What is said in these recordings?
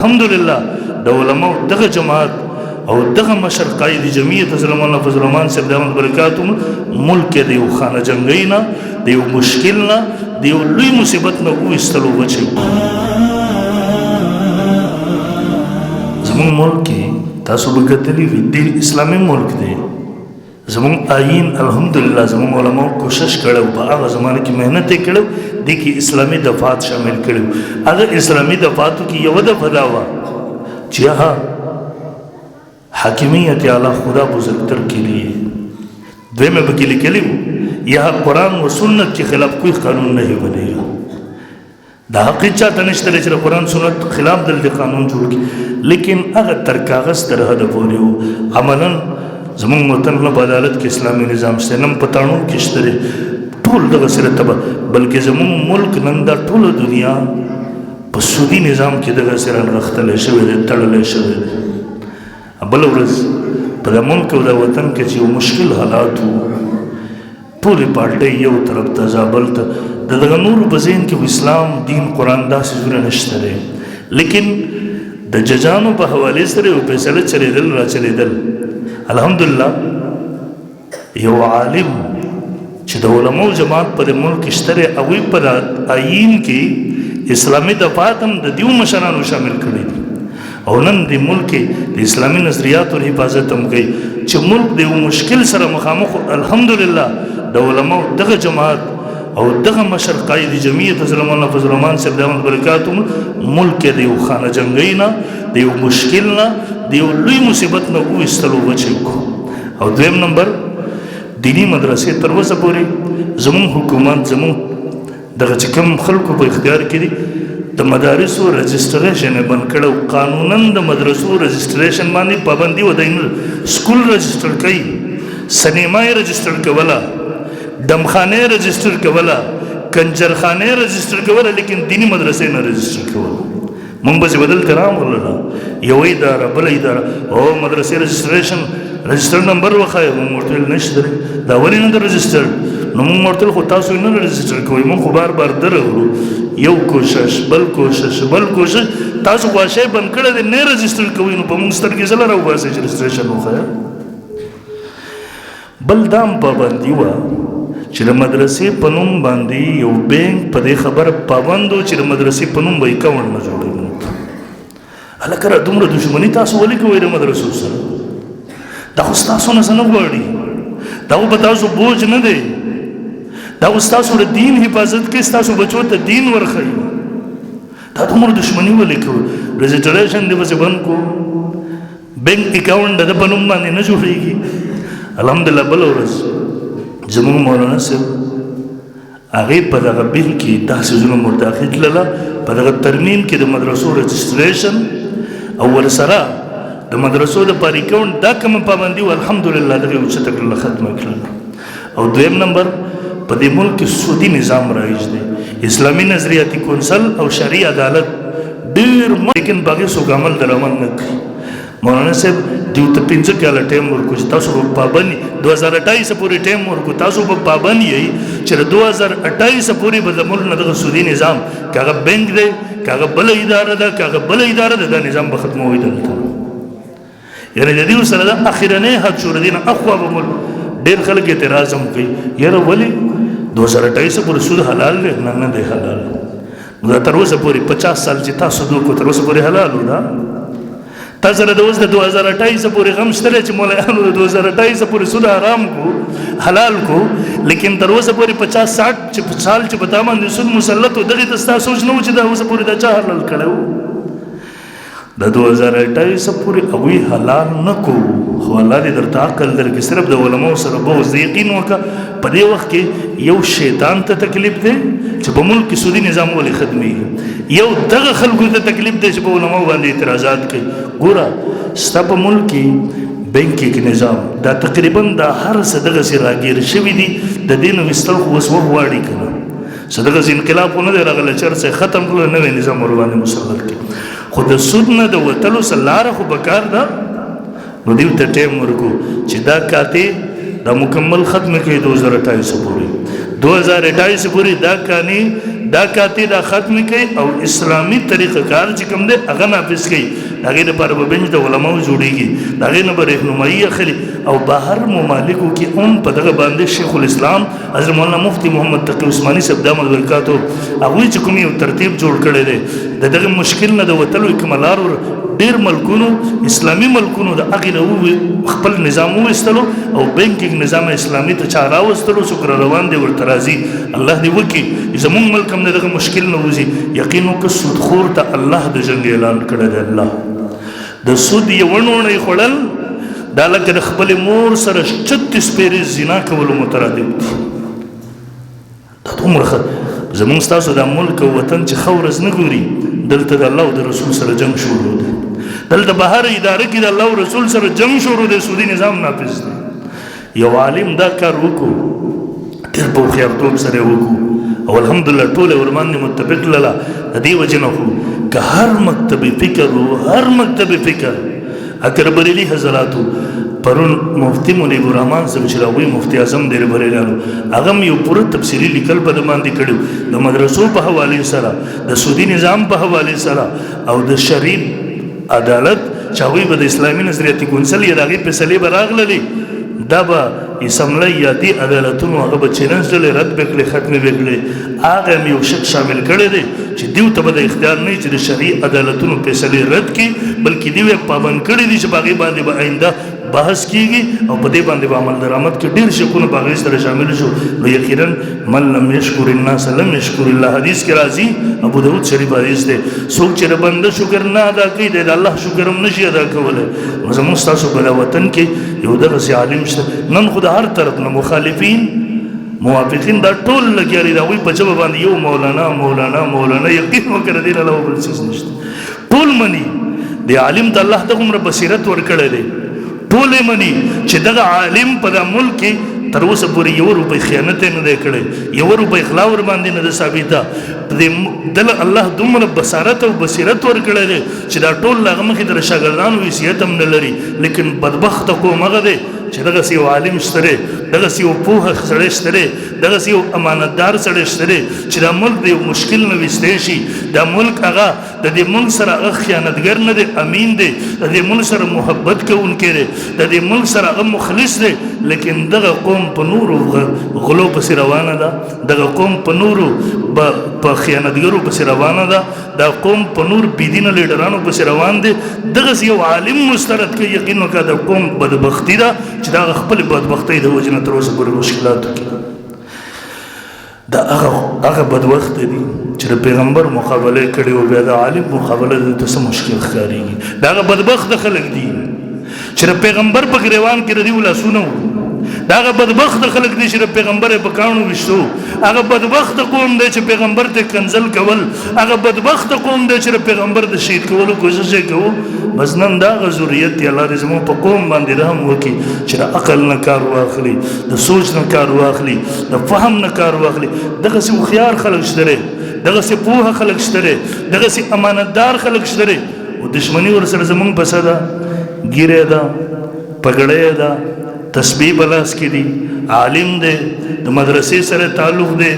الحمدلله د علماء دغه جماعت او دغه مشر قائد جمعیت حضرت مولانا فضل الرحمن صاحب دامت برکاتهم ملک د یو خانه جنگی نه د یو مشکل نه د یو لوی مصیبت نه وایستلو بچي زموږ ملک کې تاسو به کتلي وي د اسلامي ملک دی زموږ آئین الحمدلله زموږ علماء کوشش کړو په هغه زمانه کې محنت یې کړو د کې اسلامي دفعات شامل کړو هغه اسلامي دفعاتو کې یو دفعه دا وه چې ها حاکمیت اعلی خدا بزرگتر کے لیے دویمه پکې لیکلي وو یہاں قرآن و سنت کے خلاف کوئی قانون نہیں بنے گا دا حقیقت چاہتا نشته چې قرآن سنت خلاف دلته قانون جوړ کړي لیکن هغه تر کاغذ تر حده پورې وو عملاً زمونږ وطن نه په عدالت کې اسلامي نظام شته نن په تړون کې شته ټول دغه سره تبه بلکې زمونږ ملک نن دا ټوله دنیا په سودي نظام کې دغه سره نغښتلی شوی دی تړلی شوی دی بل ورځ په د ملک او د وطن کې چې یو مشکل حالات وو ټولې پارټۍ یو طرف ته ځه بل ته د دغه نورو په ذهن کې اسلام دین قرآن داسې څیزونه نشته دی لیکن د ججانو په حوالې سره یو فیصله چلېدل را چلېدل الحمدلله یو عالم چې د علماء جماعت په ملک شته دی هغوی په آئین کې اسلامي دفعات هم د دیو مشرانو شامل کړي دي او نن د ملک د اسلامي نظریاتو حفاظت هم کوي چې ملک د یو مشکل سره مخامخ الحمدلله د علماء دغه جماعت او دغه مشر قائد جمعیت حضرت مولانا فضل الرحمن صاحب دامت برکاتهم ملک د یو خانه جنگی نه د یو مشکل نه د یو لوی مصیبت نه وایستلو بچي کو او دویم نمبر دینی مدرسې تر اوسه پورې زموږ حکومت زموږ دغه چې کوم خلکو په اختیار کې دي د مدارسو رجسټریشن یې بند کړی قانونا د مدرسو رجسټریشن باندې پابندي و دی سکول رجسټر کوي سینما یې رجسټر کوله دمخانه یې رجسټر کوله کنجرخانه یې رجسټر کوله لیکن دینی مدرسې نه رجسټر کوله مونږ به چې بدلته راغلله یوه اداره بله اداره او مدرسې رجسټر نمبر وښایه مونږ ورته ویل نشته دا ولې نه ده رجسټر نو مونږ ورته خو تاسو یې نه رجسټر کوئ مونږ خو بار بار درغلو یو کوشش بل کوشش تاسو خو شی بند کړی دی نه رجسټر کوئ نو په مونږ سترګې زله راوباسئ چې رجسټریشن وښایه بل دا هم پابندي وه چې د مدرسې په نوم باندې یو بینک په دې خبره پابند و چې د مدرسې په نوم به اکاونټ نه جوړوي هلکه را دومره دشمني تاسو ولې کوئ د مدرسو سره دا خو ستاسو نه څه نه غواړي دا خو به تاسو بوج نه دی دا خو ستاسو د دین حفاظت کوي ستاسو بچو ته دین ورښیي دا دومره دشمني ولې کوو رجسټریشن دې پسې بند کړو بینک اکاونټ د ده په نوم باندې نه جوړېږي الحمدلله بله ورځ زموږ مولانا صاحب هغې په دغه بیل کې دا څیزونه مرداخل تلله په دغه ترمیم کې د مدرسو رجسټریشن او ورسره د مدرسو دپاره اکاونټ دا کومه پابندي وه الحمدلله دغه یې اوچته کړله ختمه کړله او دویم نمبر په دې ملک کې سودي نظام رایج دی اسلامي نظریاتي کونسل او شرعي عدالت ډېر لیکن په هغې څوک عمل در عمل نه کوي مولانا صاحب دیو ته 5 کاله ټایم ورکړو چې تاسو به پابند 2028 پورې ټایم ورکړو تاسو به پابند یئ چې 2028 پورې به د ملک نه دغه سودي نظام که هغه بینک دی که هغه بله اداره ده که هغه بله اداره ده دا نظام به ختموي دلته یعنې د دې سره دا اخرنی حد شو د دې نه اخوا به ملک ډېر خلک اعتراض هم کوي یاره ولې 2028 پورې سود حلال دی نه دی حلال نو دا تر اوسه پورې 50 سال چې تاسو سود وکړو تر اوسه پورې حلال و دا تا سره د اوس د 2028 پورې غم شته چې مولایانو د 2028 پورې سود حرام کو حلال کو لیکن تر اوسه پورې 50 60 سال چې په تا باندې سود مسلط و دغې ته ستا سوچ نه و چې دا اوسه پورې دا چا حلال کړی و د 2028 پورې هغوی حلال نه کو خو الله دې درته عقل درکړي صرف د علماو سره بغض د یقین وکړه په دې وخت کې یو شیطان ته تکلیف دی چې په ملک کې سودي نظام ولې ختمېږي یو دغه خلکو ته تکلیف دی چې په علماو باندې اعتراضات کوي ګوره ستا په ملک کې بینکینګ نظام دا تقریبا دا هر څه دغسې راګیر شوي دي د دې نه ویستل خو اوس وغواړي که نه څه دغسې انقلاب خو نه دی راغلی چې هر څه ختم کړو نوی نظام ورباندې مسلط کړي خو د سود نه د وتلو څه لاره خو پکار ده نو دیو ته ټایم ورکړو چې دا کاتې دا مکمل ختم کړي 2028 پورې 2028 پورې دا کانې دا کاتی دا ختم کوي او اسلامی طریقه کار چې کوم دی هغه نافذ کوي. هغې دپاره به بنچ د علماو جوړېږي، د هغې نه به رهنمایي اخلي او بهر ممالکو کې هم په دغه باندې شیخ الاسلام حضرت مولانا مفتی محمد تقی عثماني صاحب دامت برکاتو هغوی چې کوم یو ترتیب جوړ کړی دی د دغه مشکل نه د وتلو کومه لار ډېر ملکونو اسلامي ملکونو د هغې نه خپل نظام وویستلو او بینکینګ نظام اسلامي ته چا راوستلو څوک را روان دی ورته راځي. الله دې وکړي زمونږ ملک هم د دغه مشکل نه وځي. یقین وکړه سودخور ته الله د جنګ اعلان کړی دی. الله د سود یو ونوڼی خوړل دا لکه د خپلې مور سره 36 پیرې زنا کولو مترادف دي. دا دومره زمونږ ستاسو دا ملک او وطن چې ښه ورځ نه ګوري دلته د الله او د رسول سره جنګ شروع دی. دلته بهر اداره کې د الله او رسول سره جنگ شروع دی، سودي نظام نافذ دی. یو عالم دا کار وکړو ډېر په هوښیارتوب سره وکړو او الحمدلله ټول ورباندې متفق لله. د دې وجې نه خو که هر مکتب فکر و هر مکتب فکر اگر بریلی حضراتو پرون مفتی منیب الرحمن صاحب چې راوی مفتی اعظم دی بریلیانو هغه هم یو پوره تفصیلي لیکل په ده باندې کړي د مدرسو په حوالې سره د سودي نظام په حوالې سره او د شریف عدالت چې هغوی به د اسلامي نظریاتي کونسل یې د هغې فیصلې به راغللې دا به اسمبلی یا دې عدالتونو هغه به چیلنج ډلې رد به کړې ختمې به کړې. هغه هم یو شک شامل کړی دی چې دیو ته به د اختیار نه وي چې د شرعي عدالتونو فیصلې رد کړي بلکې دیو یې پابند کړي دي چې په هغې باندې به آینده بحث کیږي او په دې باندې به عمل درآمد کې ډېر شکونه په هغې سره شامل شو. نو یقینا من لم یشکر الناس لم یشکر الله حدیث کې راځي، ابو داود شریف حدیث دی. څوک چې د بنده شکر نه ادا کوي د الله شکر هم نشي ادا کولی. نو زموږ ستاسو په دا وطن کې یو دغسې عالم شته نن خو د هر طرف نه مخالفین موافقین دا ټول لګیا دي د هغوی په ژبه باندې یو مولانا مولانا مولانا یقین وکړه دې نه علاوه بل څیز نشته. ټول مني د عالم ته الله ته عمره بصیرت ورکړی دی، ټول مني چې دغه عالم په دا ملک کې تر اوسه پورې یو روپۍ خیانت نه دی کړی، یو روپۍ غلا ور باندې نه ده ثابته. دله الله دومره بصارت او بصیرت ورکړی دی چې دا ټول له هغه مخې د شاګردانو حیثیت هم نه لري. لیکن بدبخته قوم هغه دی چې دغسې یو عالم شته دی، دغسې یو پوهه سړی شته دی، دغسې یو امانتدار سړی شته دی چې دا ملک د یو مشکل نه ویستی شي. دا ملک هغه د دې ملک سره هغه خیانتګر نه دی، امین دی، د دې ملک سره محبت کوونکی دی، د دې ملک سره هغه مخلص دی. لیکن دغه قوم په نورو غلو پسې روانه ده، دغه قوم په نورو په خیانتګرو پسې روانه ده، دا قوم په نور بېدینه لیډرانو پسې روان دی. دغسې یو عالم مسترد کوي. یقین وکړه د قوم بدبختي ده چې د هغه خپلې بدبختۍ د وجې نه تر اوسه پورې مشکلاتو کې دا هغه بدبخت دي چې د پیغمبر مقابله یې کړې وه بیا د عالم مقابله د ته څه مشکل ښکارېږي. دا هغه بدبخته خلک دي چې د پیغمبر په ګریوان کې د دوی لاسونه وو. دا هغه بدبخته خلک دي چې د پیغمبر یې په کاڼو ویشتو. هغه بدبخته قوم دی چې پیغمبر ته کنځل کول. هغه بدبخته قوم دی چې د پیغمبر د شهید کولو کوشش یې کوو. بس نن دا هغه ذریت دی الله دې زموږ په قوم باندې رحم وکړي چې د عقل نه کار واخلي، د سوچ نه کار واخلي، د فهم نه کار واخلي. دغسې هوښیار خلک شته دی، دغسې پوهه خلک شته دی، دغسې امانتدار خلک شته دی. او دشمني ورسره زموږ پسه ده، ګیرې ده، پګړۍ ده، تسبیح بلاس کې دي، عالم دی، د مدرسې سره تعلق دی،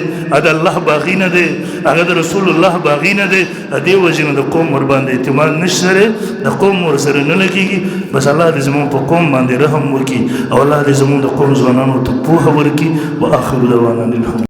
د الله باغی نه دی، هغه د رسول الله باغی نه دی. دې وجې نه د قوم ور باندې اعتماد نشته دی، د قوم ورسره نه لګېږي. بس الله دې زموږ په قوم باندې رحم وکړي او الله دې زموږ د قوم ځوانانو ته پوهه ورکړي. واخر دعوانا الحمد